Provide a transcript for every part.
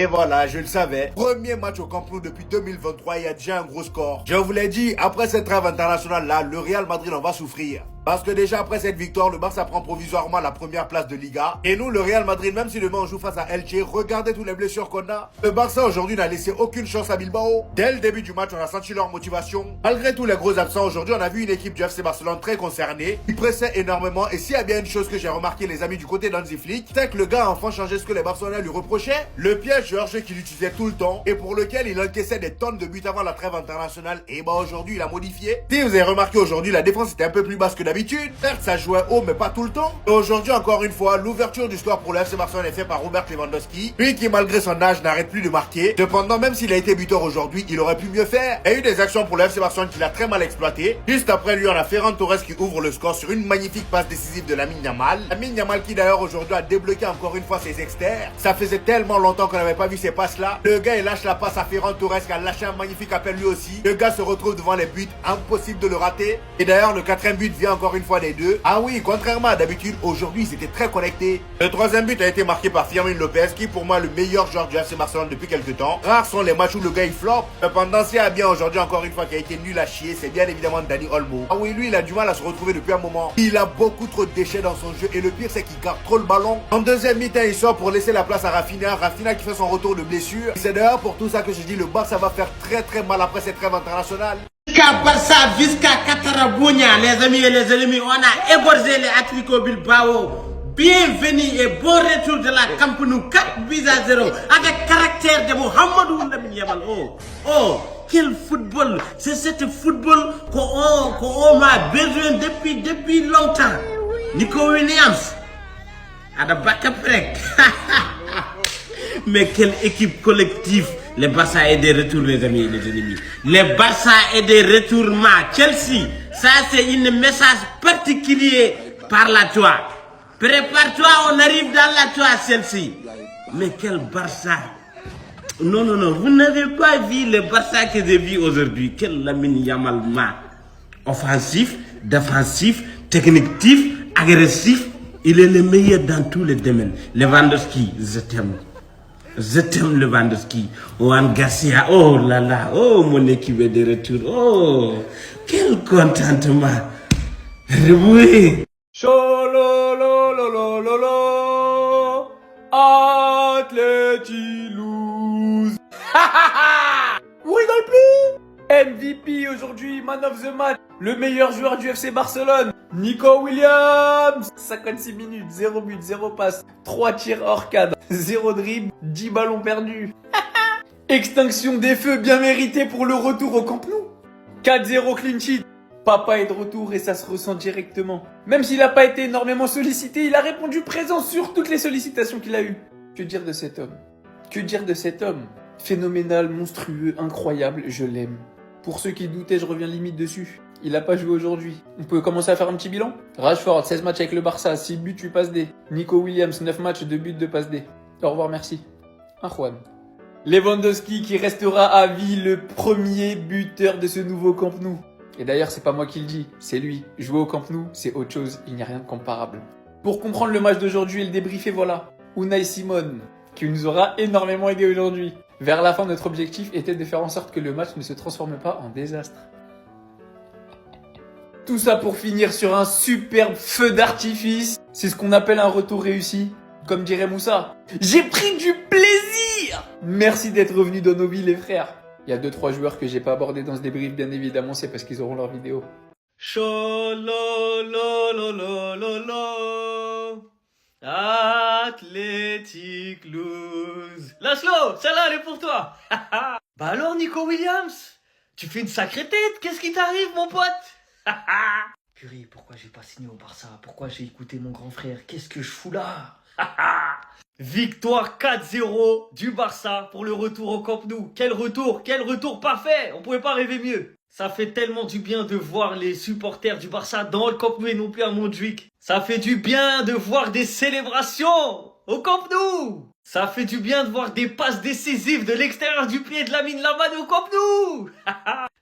Et voilà, je le savais. Premier match au Camp Nou depuis 2023, il y a déjà un gros score. Je vous l'ai dit, après cette trêve internationale là, le Real Madrid en va souffrir. Parce que déjà après cette victoire, le Barça prend provisoirement la première place de Liga. Et nous, le Real Madrid, même si demain on joue face à Elche, regardez toutes les blessures qu'on a. Le Barça aujourd'hui n'a laissé aucune chance à Bilbao. Dès le début du match, on a senti leur motivation. Malgré tous les gros absents, aujourd'hui, on a vu une équipe du FC Barcelone très concernée. Il pressait énormément. Et s'il y a bien une chose que j'ai remarqué, les amis, du côté d'Hansi Flick, c'est que le gars a enfin changé ce que les Barcelonais lui reprochaient. Le piège de hors-jeu qu'il utilisait tout le temps et pour lequel il encaissait des tonnes de buts avant la trêve internationale. Et bah aujourd'hui, il a modifié. Si vous avez remarqué aujourd'hui, la défense était un peu plus basse que d'habitude. Certes, ça jouait haut, mais pas tout le temps. Et aujourd'hui, encore une fois, l'ouverture du score pour le FC Barcelone est faite par Robert Lewandowski. Lui qui, malgré son âge, n'arrête plus de marquer. Cependant, même s'il a été buteur aujourd'hui, il aurait pu mieux faire. Il y a eu des actions pour le FC Barcelone qu'il a très mal exploité. Juste après lui, on a Ferran Torres qui ouvre le score sur une magnifique passe décisive de Lamine Yamal. Lamine Yamal qui d'ailleurs aujourd'hui a débloqué encore une fois ses externes. Ça faisait tellement longtemps qu'on n'avait pas vu ces passes-là. Le gars, il lâche la passe à Ferran Torres qui a lâché un magnifique appel lui aussi. Le gars se retrouve devant les buts. Impossible de le rater. Et d'ailleurs, le quatrième but vient encore une fois des deux. Ah oui, contrairement à d'habitude, aujourd'hui, ils étaient très connectés. Le troisième but a été marqué par Fermin Lopez, qui est pour moi le meilleur joueur du FC Barcelone depuis quelques temps. Rares sont les matchs où le gars il flop. Cependant, s'il y a bien aujourd'hui encore une fois qui a été nul à chier, c'est bien évidemment Dani Olmo. Ah oui, lui, il a du mal à se retrouver depuis un moment. Il a beaucoup trop de déchets dans son jeu et le pire, c'est qu'il garde trop le ballon. En deuxième mi-temps, il sort pour laisser la place à Rafinha. Rafinha qui fait son retour de blessure. C'est d'ailleurs pour tout ça que je dis, le Barça va faire très mal après cette trêve internationale. Barça, Visca, Catarabunya, les amis et les ennemis, on a égorgé les Atlético Bilbao. Bienvenue et bon retour de la Camp Nou 4 buts à 0 avec caractère de Mohamedou Lamine Yamal. Oh, quel football! C'est ce football qu'on a besoin depuis longtemps. Nico Williams, à la backup break. Mais quelle équipe collective! Les Barça est des retours, les amis et les ennemis. Les Barça est des retours, Chelsea. Ça, c'est un message particulier par la joie. Prépare-toi, on arrive dans la joie, Chelsea. Mais quel Barça! Non, vous n'avez pas vu le Barça que j'ai vu aujourd'hui. Quel Lamine Yamal, offensif, défensif, technique, agressif. Il est le meilleur dans tous les domaines. Lewandowski, je t'aime. Je t'aime Lewandowski. Juan Garcia, oh là là, oh mon équipe est de retour. Oh, quel contentement. Oui. Cholololololo, Atleti lose. Vous rigolez plus? MVP aujourd'hui, man of the match, le meilleur joueur du FC Barcelone, Nico Williams. 56 minutes, 0 but, 0 passe, 3 tirs hors cadre, 0 dribble, 10 ballons perdus. Extinction des feux bien méritée pour le retour au Camp Nou. 4-0 clean sheet. Papa est de retour et ça se ressent directement. Même s'il n'a pas été énormément sollicité, il a répondu présent sur toutes les sollicitations qu'il a eues. Que dire de cet homme? Que dire de cet homme? Phénoménal, monstrueux, incroyable, je l'aime. Pour ceux qui doutaient, je reviens limite dessus. Il n'a pas joué aujourd'hui. On peut commencer à faire un petit bilan. Rashford, 16 matchs avec le Barça, 6 buts, 8 passes D. Nico Williams, 9 matchs, 2 buts, 2 passes D. Au revoir, merci. Un Juan. Lewandowski qui restera à vie le premier buteur de ce nouveau Camp Nou. Et d'ailleurs, c'est pas moi qui le dis, c'est lui. Jouer au Camp Nou, c'est autre chose, il n'y a rien de comparable. Pour comprendre le match d'aujourd'hui et le débriefer, voilà. Unai Simon, qui nous aura énormément aidé aujourd'hui. Vers la fin, notre objectif était de faire en sorte que le match ne se transforme pas en désastre. Tout ça pour finir sur un superbe feu d'artifice. C'est ce qu'on appelle un retour réussi. Comme dirait Moussa, j'ai pris du plaisir. Merci d'être revenu dans nos vies, les frères. Il y a 2-3 joueurs que j'ai pas abordés dans ce débrief, bien évidemment, c'est parce qu'ils auront leur vidéo. Cholololololo, Athletic lose. Laszlo, celle-là, elle est pour toi. Bah alors, Nico Williams, tu fais une sacrée tête. Qu'est-ce qui t'arrive, mon pote? Purée, pourquoi j'ai pas signé au Barça? Pourquoi j'ai écouté mon grand frère? Qu'est-ce que je fous là? Victoire 4-0 du Barça pour le retour au Camp Nou. Quel retour parfait. On pouvait pas rêver mieux. Ça fait tellement du bien de voir les supporters du Barça dans le Camp Nou et non plus à Montjuic. Ça fait du bien de voir des célébrations au Camp Nou. Ça fait du bien de voir des passes décisives de l'extérieur du pied de Lamine Yamal au Camp Nou.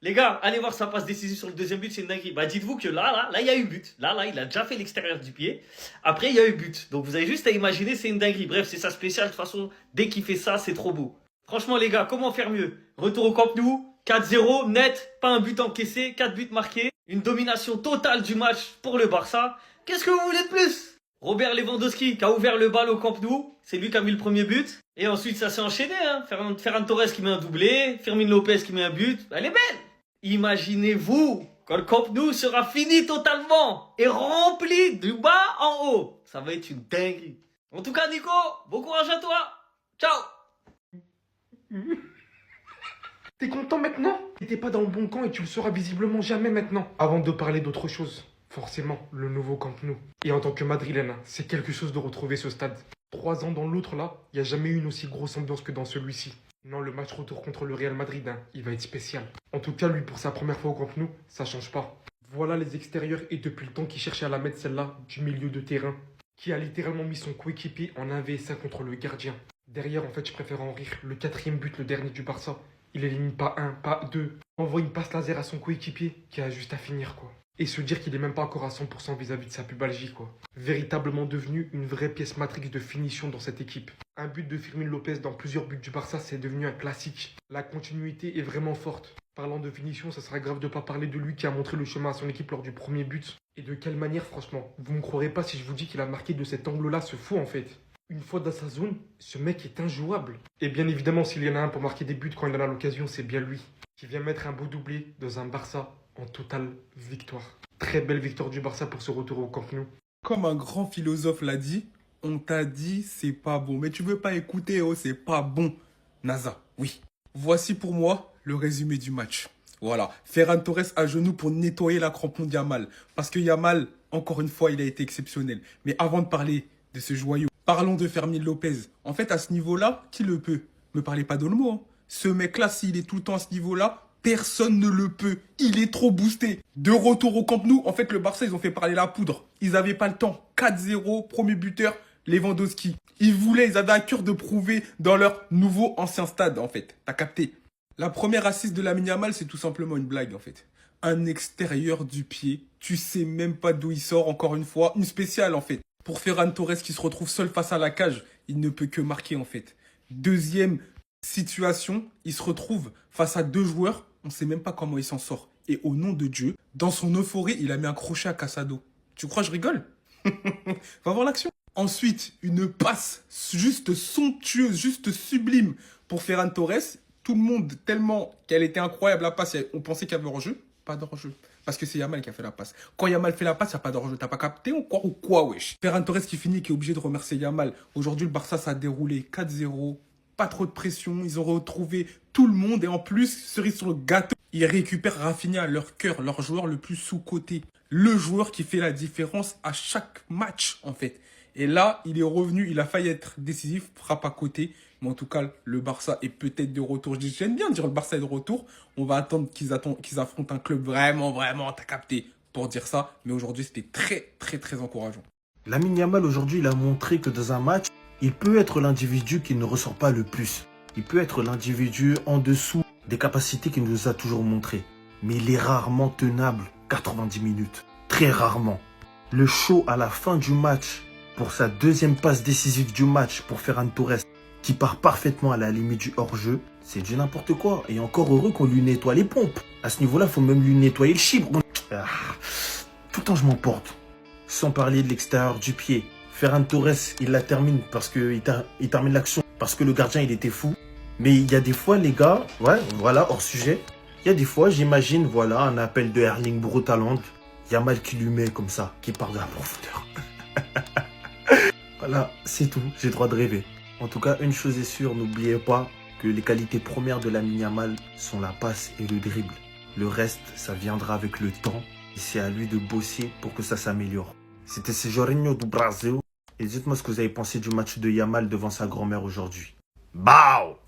Les gars, allez voir sa passe décisive sur le deuxième but, c'est une dinguerie. Bah, dites-vous que là, il y a eu but. Là, il a déjà fait l'extérieur du pied. Après, il y a eu but. Donc, vous avez juste à imaginer, c'est une dinguerie. Bref, c'est sa spéciale. De toute façon, dès qu'il fait ça, c'est trop beau. Franchement, les gars, comment faire mieux? Retour au Camp Nou, 4-0, net, pas un but encaissé, 4 buts marqués. Une domination totale du match pour le Barça. Qu'est-ce que vous voulez de plus? Robert Lewandowski qui a ouvert le bal au Camp Nou, c'est lui qui a mis le premier but. Et ensuite ça s'est enchaîné, hein. Ferran Torres qui met un doublé, Fermin Lopez qui met un but. Elle est belle. Imaginez-vous quand le Camp Nou sera fini totalement et rempli du bas en haut. Ça va être une dinguerie. En tout cas Nico, bon courage à toi. Ciao. T'es content maintenant? T'étais pas dans le bon camp et tu le seras visiblement jamais maintenant. Avant de parler d'autre chose, forcément, le nouveau Camp Nou. Et en tant que Madrilène, c'est quelque chose de retrouver ce stade. 3 ans dans l'autre là, il n'y a jamais eu une aussi grosse ambiance que dans celui-ci. Non, le match retour contre le Real Madrid, il va être spécial. En tout cas, lui, pour sa première fois au Camp Nou, ça change pas. Voilà les extérieurs et depuis le temps qu'il cherchait à la mettre celle-là du milieu de terrain, qui a littéralement mis son coéquipier en 1v1 contre le gardien. Derrière, en fait, je préfère en rire. Le 4e but, le dernier du Barça, il élimine pas un, pas deux. Envoie une passe laser à son coéquipier qui a juste à finir, quoi. Et se dire qu'il est même pas encore à 100% vis-à-vis de sa pubalgie, quoi. Véritablement devenu une vraie pièce matrix de finition dans cette équipe. Un but de Fermin Lopez dans plusieurs buts du Barça, c'est devenu un classique. La continuité est vraiment forte. Parlant de finition, ça sera grave de pas parler de lui qui a montré le chemin à son équipe lors du premier but. Et de quelle manière, franchement. Vous me croirez pas si je vous dis qu'il a marqué de cet angle-là ce fou, en fait. Une fois dans sa zone, ce mec est injouable. Et bien évidemment, s'il y en a un pour marquer des buts quand il en a l'occasion, c'est bien lui. Qui vient mettre un beau doublé dans un Barça en totale victoire. Très belle victoire du Barça pour ce retour au Camp Nou. Comme un grand philosophe l'a dit, on t'a dit c'est pas bon. Mais tu veux pas écouter, oh c'est pas bon. NASA, oui. Voici pour moi le résumé du match. Voilà, Ferran Torres à genoux pour nettoyer la crampon de Yamal. Parce que Yamal, encore une fois, il a été exceptionnel. Mais avant de parler de ce joyau, parlons de Fermin Lopez. En fait, à ce niveau-là, qui le peut? Me parlez pas d'Olmo, hein. Ce mec-là, s'il est tout le temps à ce niveau-là, personne ne le peut. Il est trop boosté. De retour au Camp Nou, en fait, le Barça, ils ont fait parler la poudre. Ils n'avaient pas le temps. 4-0, premier buteur, Lewandowski. Ils avaient à cœur de prouver dans leur nouveau ancien stade, en fait. T'as capté? La première assise de Lamine Yamal, c'est tout simplement une blague, en fait. Un extérieur du pied. Tu sais même pas d'où il sort, encore une fois. Une spéciale, en fait. Pour Ferran Torres qui se retrouve seul face à la cage, il ne peut que marquer, en fait. Deuxième situation, il se retrouve face à 2 joueurs. On ne sait même pas comment il s'en sort. Et au nom de Dieu, dans son euphorie, il a mis un crochet à Casado. Tu crois que je rigole? Va voir l'action. Ensuite, une passe juste somptueuse, juste sublime pour Ferran Torres. Tout le monde, tellement qu'elle était incroyable la passe, on pensait qu'il y avait hors-jeu. Pas d'hors-jeu. Parce que c'est Yamal qui a fait la passe. Quand Yamal fait la passe, il n'y a pas d'hors-jeu. T'as pas capté ou quoi, wesh? Ferran Torres qui finit, qui est obligé de remercier Yamal. Aujourd'hui, le Barça, ça a déroulé 4-0. Pas trop de pression. Ils ont retrouvé tout le monde. Et en plus, cerise sur le gâteau, ils récupèrent Rafinha, leur cœur, leur joueur le plus sous-coté. Le joueur qui fait la différence à chaque match, en fait. Et là, il est revenu, il a failli être décisif, frappe à côté. Mais en tout cas, le Barça est peut-être de retour. J'aime bien dire le Barça est de retour. On va attendre qu'ils affrontent un club vraiment, t'as capté, pour dire ça. Mais aujourd'hui, c'était très encourageant. Lamine Yamal, aujourd'hui, il a montré que dans un match, il peut être l'individu qui ne ressort pas le plus. Il peut être l'individu en dessous des capacités qu'il nous a toujours montrées. Mais il est rarement tenable 90 minutes. Très rarement. Le show à la fin du match, pour sa deuxième passe décisive du match pour Ferran Torres, qui part parfaitement à la limite du hors-jeu, c'est du n'importe quoi. Et encore heureux qu'on lui nettoie les pompes. À ce niveau-là, il faut même lui nettoyer le chibre. Tout le temps, je m'emporte. Sans parler de l'extérieur du pied. Ferran Torres, il la termine parce qu'il termine l'action. Parce que le gardien, il était fou. Mais il y a des fois, les gars, ouais, voilà, hors sujet. Il y a des fois, j'imagine, voilà, un appel de Erling Braut Haaland. Yamal qui lui met comme ça, qui part de la profondeur. Voilà, c'est tout. J'ai le droit de rêver. En tout cas, une chose est sûre, n'oubliez pas que les qualités premières de Lamine Yamal sont la passe et le dribble. Le reste, ça viendra avec le temps et c'est à lui de bosser pour que ça s'améliore. C'était Jorginho do Brasil et dites-moi ce que vous avez pensé du match de Yamal devant sa grand-mère aujourd'hui. Bao!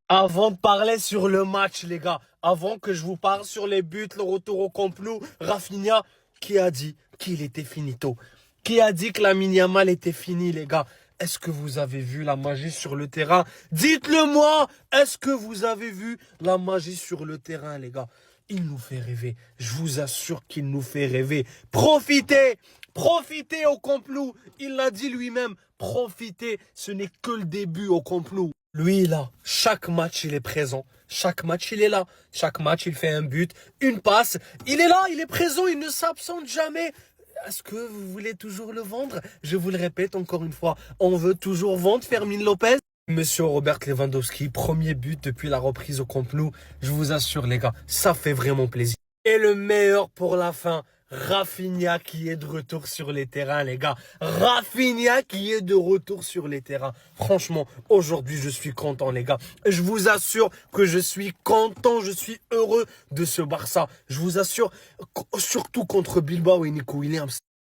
Avant de parler sur le match, les gars, avant que je vous parle sur les buts, le retour au Camp Nou, Rafinha, qui a dit qu'il était finito? Qui a dit que Lamine Yamal était fini, les gars? Est-ce que vous avez vu la magie sur le terrain? Dites-le moi! Est-ce que vous avez vu la magie sur le terrain, les gars? Il nous fait rêver. Je vous assure qu'il nous fait rêver. Profitez! Profitez au Camp Nou. Il l'a dit lui-même. Profitez. Ce n'est que le début au Camp Nou. Lui, là, chaque match, il est présent. Chaque match, il est là. Chaque match, il fait un but, une passe. Il est là, il est présent, il ne s'absente jamais. Est-ce que vous voulez toujours le vendre? Je vous le répète encore une fois, on veut toujours vendre Fermin Lopez. Monsieur Robert Lewandowski, premier but depuis la reprise au Camp Nou. Je vous assure, les gars, ça fait vraiment plaisir. Et le meilleur pour la fin, Rafinha qui est de retour sur les terrains, les gars. Rafinha qui est de retour sur les terrains. Franchement, aujourd'hui, je suis content, les gars. Je vous assure que je suis content, je suis heureux de ce Barça. Je vous assure, surtout contre Bilbao et Nico Williams.